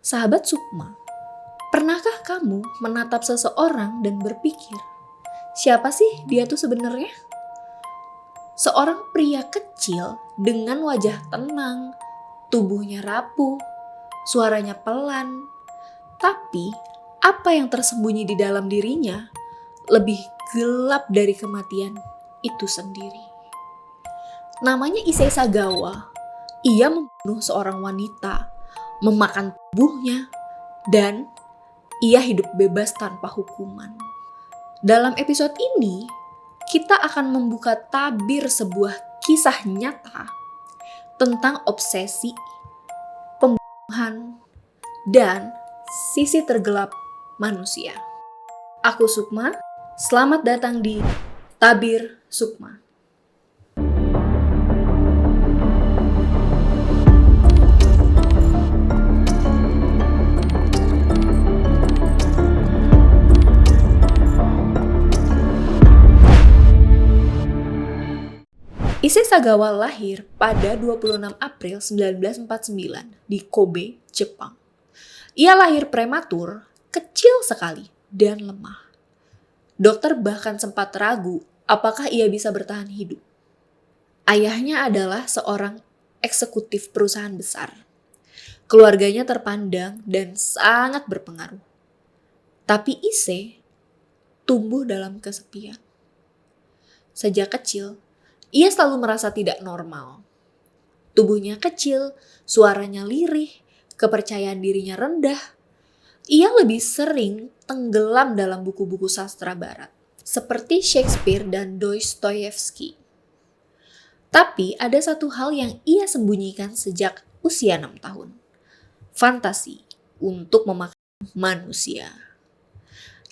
Sahabat Sukma, pernahkah kamu menatap seseorang dan berpikir, siapa sih dia tuh sebenarnya? Seorang pria kecil dengan wajah tenang, tubuhnya rapuh, suaranya pelan. Tapi apa yang tersembunyi di dalam dirinya lebih gelap dari kematian itu sendiri. Namanya Issei Sagawa. Ia membunuh seorang wanita, memakan tubuhnya, dan ia hidup bebas tanpa hukuman. Dalam episode ini, kita akan membuka tabir sebuah kisah nyata tentang obsesi, pembunuhan, dan sisi tergelap manusia. Aku Sukma, selamat datang di Tabir Sukma. Issei Sagawa lahir pada 26 April 1949 di Kobe, Jepang. Ia lahir prematur, kecil sekali, dan lemah. Dokter bahkan sempat ragu apakah ia bisa bertahan hidup. Ayahnya adalah seorang eksekutif perusahaan besar. Keluarganya terpandang dan sangat berpengaruh. Tapi Issei tumbuh dalam kesepian. Sejak kecil, ia selalu merasa tidak normal. Tubuhnya kecil, suaranya lirih, kepercayaan dirinya rendah. Ia lebih sering tenggelam dalam buku-buku sastra barat, seperti Shakespeare dan Dostoyevsky. Tapi ada satu hal yang ia sembunyikan sejak usia 6 tahun. Fantasi untuk memakan manusia.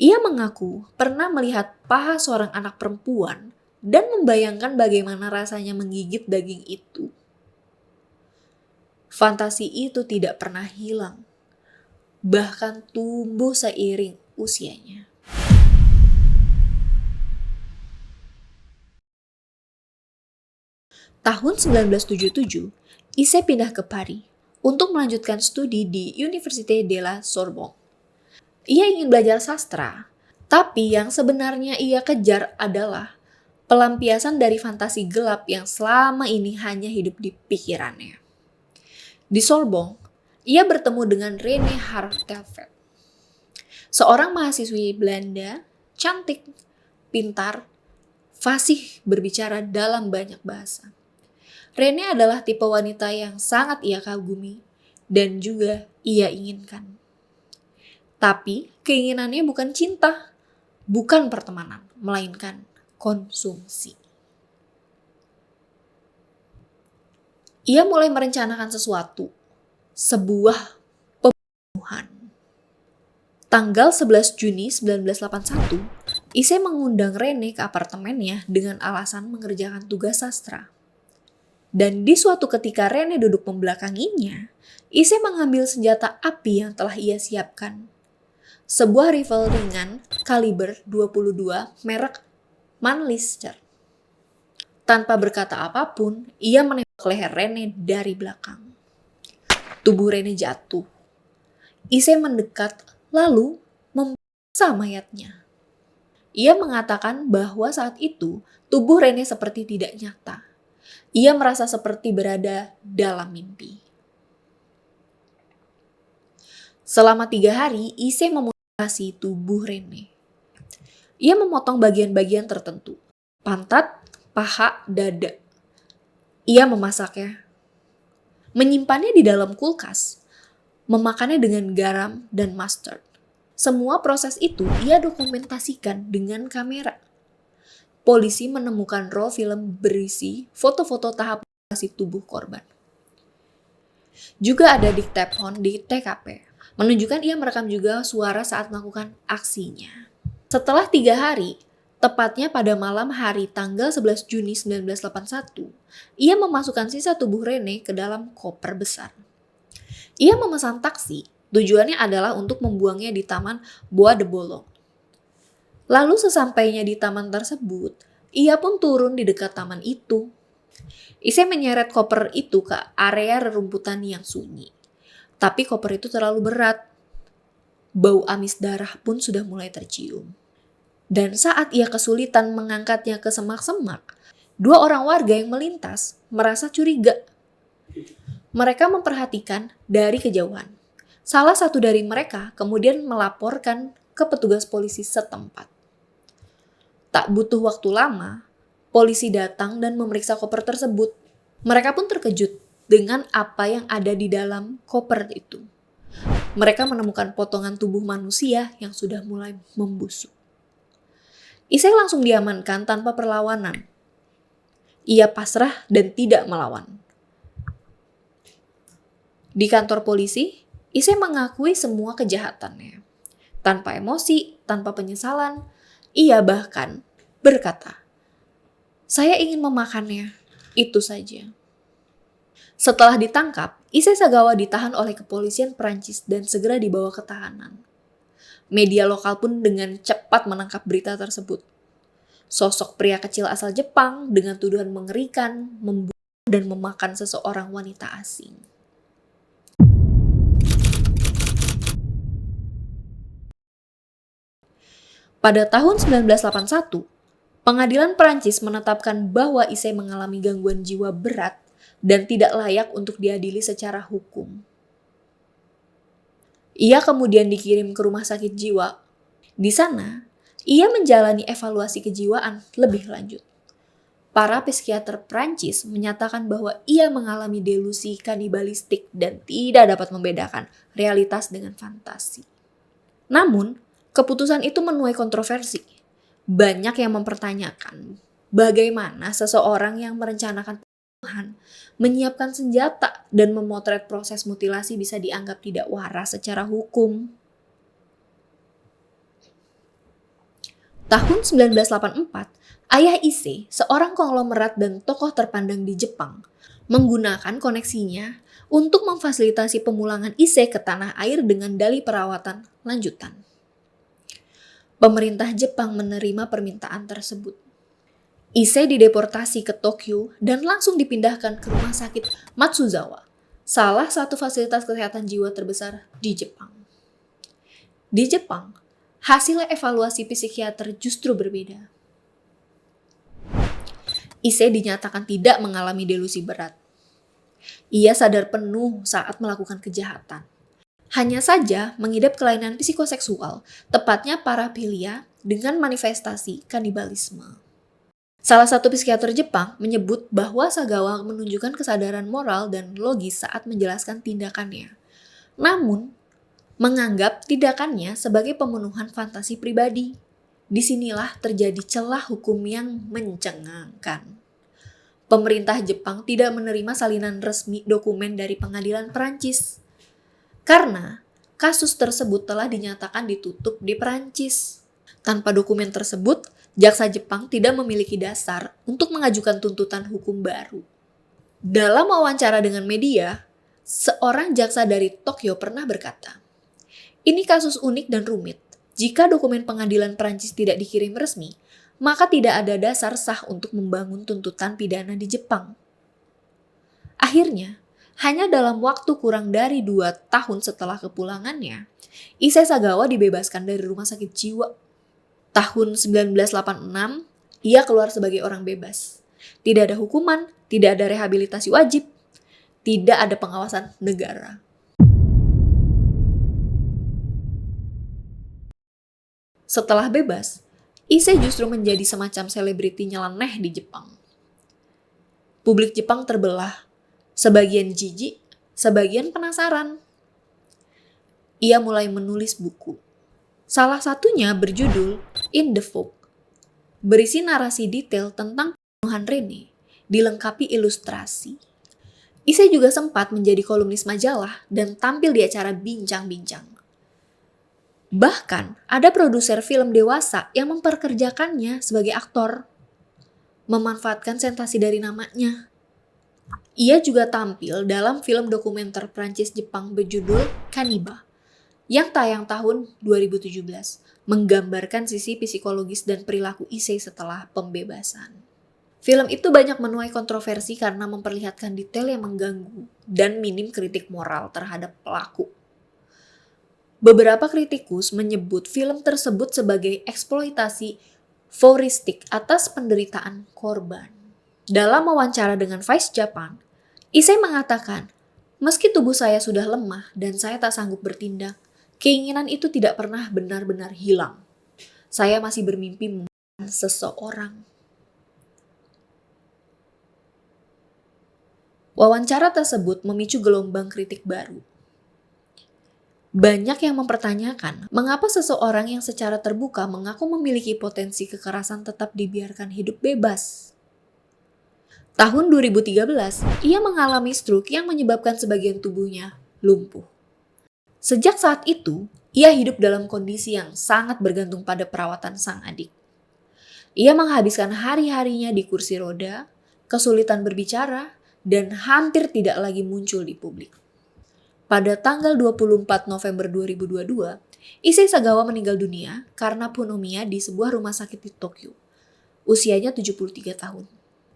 Ia mengaku pernah melihat paha seorang anak perempuan dan membayangkan bagaimana rasanya menggigit daging itu. Fantasi itu tidak pernah hilang, bahkan tumbuh seiring usianya. Tahun 1977, Issei pindah ke Paris untuk melanjutkan studi di Université de la Sorbonne. Ia ingin belajar sastra, tapi yang sebenarnya ia kejar adalah pelampiasan dari fantasi gelap yang selama ini hanya hidup di pikirannya. Di Sorbonne, ia bertemu dengan Rene Hartelvet, seorang mahasiswi Belanda, cantik, pintar, fasih berbicara dalam banyak bahasa. Rene adalah tipe wanita yang sangat ia kagumi dan juga ia inginkan. Tapi keinginannya bukan cinta, bukan pertemanan, melainkan konsumsi. Ia mulai merencanakan sesuatu, sebuah pembunuhan. Tanggal 11 Juni 1981, Issei mengundang Rene ke apartemennya dengan alasan mengerjakan tugas sastra. Dan di suatu ketika Rene duduk membelakanginya, Issei mengambil senjata api yang telah ia siapkan. Sebuah rifle ringan kaliber 22 merek Manlister. Tanpa berkata apapun, ia menembak leher Rene dari belakang. Tubuh Rene jatuh. Issei mendekat lalu memeriksa mayatnya. Ia mengatakan bahwa saat itu tubuh Rene seperti tidak nyata. Ia merasa seperti berada dalam mimpi. Selama 3 hari, Issei memutilasi tubuh Rene. Ia memotong bagian-bagian tertentu, pantat, paha, dada. Ia memasaknya, menyimpannya di dalam kulkas, memakannya dengan garam dan mustard. Semua proses itu ia dokumentasikan dengan kamera. Polisi menemukan roll film berisi foto-foto tahap operasi tubuh korban. Juga ada diktafon di TKP, menunjukkan ia merekam juga suara saat melakukan aksinya. Setelah 3 hari, tepatnya pada malam hari tanggal 11 Juni 1981, ia memasukkan sisa tubuh Rene ke dalam koper besar. Ia memesan taksi, tujuannya adalah untuk membuangnya di Taman Bois de Boulogne. Lalu sesampainya di taman tersebut, ia pun turun di dekat taman itu. Issei menyeret koper itu ke area rerumputan yang sunyi. Tapi koper itu terlalu berat. Bau amis darah pun sudah mulai tercium. Dan saat ia kesulitan mengangkatnya ke semak-semak, 2 orang warga yang melintas merasa curiga. Mereka memperhatikan dari kejauhan. Salah satu dari mereka kemudian melaporkan ke petugas polisi setempat. Tak butuh waktu lama, polisi datang dan memeriksa koper tersebut. Mereka pun terkejut dengan apa yang ada di dalam koper itu. Mereka menemukan potongan tubuh manusia yang sudah mulai membusuk. Isai langsung diamankan tanpa perlawanan. Ia pasrah dan tidak melawan. Di kantor polisi, Isai mengakui semua kejahatannya. Tanpa emosi, tanpa penyesalan, ia bahkan berkata, "Saya ingin memakannya, itu saja." Setelah ditangkap, Issei Sagawa ditahan oleh kepolisian Perancis dan segera dibawa ke tahanan. Media lokal pun dengan cepat menangkap berita tersebut. Sosok pria kecil asal Jepang dengan tuduhan mengerikan, membunuh dan memakan seseorang wanita asing. Pada tahun 1981, pengadilan Perancis menetapkan bahwa Issei mengalami gangguan jiwa berat dan tidak layak untuk diadili secara hukum. Ia kemudian dikirim ke rumah sakit jiwa. Di sana, ia menjalani evaluasi kejiwaan lebih lanjut. Para psikiater Prancis menyatakan bahwa ia mengalami delusi kanibalistik dan tidak dapat membedakan realitas dengan fantasi. Namun, keputusan itu menuai kontroversi. Banyak yang mempertanyakan bagaimana seseorang yang merencanakan pembunuhan, menyiapkan senjata, dan memotret proses mutilasi bisa dianggap tidak waras secara hukum. Tahun 1984, ayah Issei, seorang konglomerat dan tokoh terpandang di Jepang, menggunakan koneksinya untuk memfasilitasi pemulangan Issei ke tanah air dengan dalih perawatan lanjutan. Pemerintah Jepang menerima permintaan tersebut. Issei dideportasi ke Tokyo dan langsung dipindahkan ke rumah sakit Matsuzawa, salah satu fasilitas kesehatan jiwa terbesar di Jepang. Di Jepang, hasil evaluasi psikiater justru berbeda. Issei dinyatakan tidak mengalami delusi berat. Ia sadar penuh saat melakukan kejahatan. Hanya saja mengidap kelainan psikoseksual, tepatnya paraphilia dengan manifestasi kanibalisme. Salah satu psikiater Jepang menyebut bahwa Sagawa menunjukkan kesadaran moral dan logis saat menjelaskan tindakannya. Namun, menganggap tindakannya sebagai pemenuhan fantasi pribadi. Disinilah terjadi celah hukum yang mencengangkan. Pemerintah Jepang tidak menerima salinan resmi dokumen dari pengadilan Perancis. Karena kasus tersebut telah dinyatakan ditutup di Perancis. Tanpa dokumen tersebut, jaksa Jepang tidak memiliki dasar untuk mengajukan tuntutan hukum baru. Dalam wawancara dengan media, seorang jaksa dari Tokyo pernah berkata, "Ini kasus unik dan rumit. Jika dokumen pengadilan Perancis tidak dikirim resmi, maka tidak ada dasar sah untuk membangun tuntutan pidana di Jepang." Akhirnya, hanya dalam waktu kurang dari 2 tahun setelah kepulangannya, Issei Sagawa dibebaskan dari rumah sakit jiwa. Tahun 1986, ia keluar sebagai orang bebas. Tidak ada hukuman, tidak ada rehabilitasi wajib, tidak ada pengawasan negara. Setelah bebas, Issei justru menjadi semacam selebriti nyeleneh di Jepang. Publik Jepang terbelah, sebagian jijik, sebagian penasaran. Ia mulai menulis buku. Salah satunya berjudul In the Fog, berisi narasi detail tentang pembunuhan Rene, dilengkapi ilustrasi. Issei juga sempat menjadi kolumnis majalah dan tampil di acara bincang-bincang. Bahkan ada produser film dewasa yang memperkerjakannya sebagai aktor, memanfaatkan sensasi dari namanya. Ia juga tampil dalam film dokumenter Prancis-Jepang berjudul Kaniba, yang tayang tahun 2017, menggambarkan sisi psikologis dan perilaku Issei setelah pembebasan. Film itu banyak menuai kontroversi karena memperlihatkan detail yang mengganggu dan minim kritik moral terhadap pelaku. Beberapa kritikus menyebut film tersebut sebagai eksploitasi voyeuristik atas penderitaan korban. Dalam wawancara dengan Vice Japan, Issei mengatakan, "Meski tubuh saya sudah lemah dan saya tak sanggup bertindak, keinginan itu tidak pernah benar-benar hilang. Saya masih bermimpi membunuh seseorang." Wawancara tersebut memicu gelombang kritik baru. Banyak yang mempertanyakan mengapa seseorang yang secara terbuka mengaku memiliki potensi kekerasan tetap dibiarkan hidup bebas. Tahun 2013, ia mengalami stroke yang menyebabkan sebagian tubuhnya lumpuh. Sejak saat itu, ia hidup dalam kondisi yang sangat bergantung pada perawatan sang adik. Ia menghabiskan hari-harinya di kursi roda, kesulitan berbicara, dan hampir tidak lagi muncul di publik. Pada tanggal 24 November 2022, Issei Sagawa meninggal dunia karena pneumonia di sebuah rumah sakit di Tokyo. Usianya 73 tahun.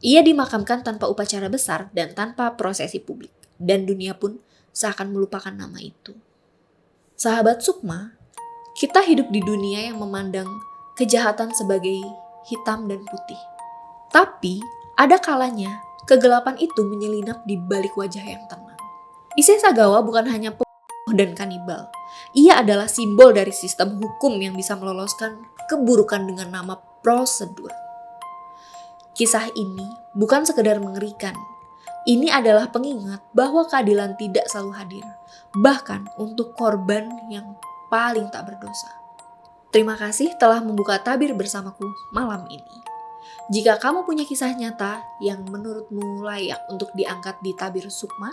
Ia dimakamkan tanpa upacara besar dan tanpa prosesi publik, dan dunia pun seakan melupakan nama itu. Sahabat Sukma, kita hidup di dunia yang memandang kejahatan sebagai hitam dan putih. Tapi, ada kalanya kegelapan itu menyelinap di balik wajah yang tenang. Issei Sagawa bukan hanya pembunuh dan kanibal. Ia adalah simbol dari sistem hukum yang bisa meloloskan keburukan dengan nama prosedur. Kisah ini bukan sekedar mengerikan. Ini adalah pengingat bahwa keadilan tidak selalu hadir, bahkan untuk korban yang paling tak berdosa. Terima kasih telah membuka tabir bersamaku malam ini. Jika kamu punya kisah nyata yang menurutmu layak untuk diangkat di Tabir Sukma,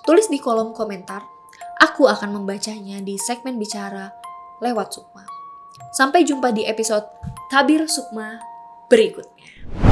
tulis di kolom komentar. Aku akan membacanya di segmen bicara lewat Sukma. Sampai jumpa di episode Tabir Sukma berikutnya.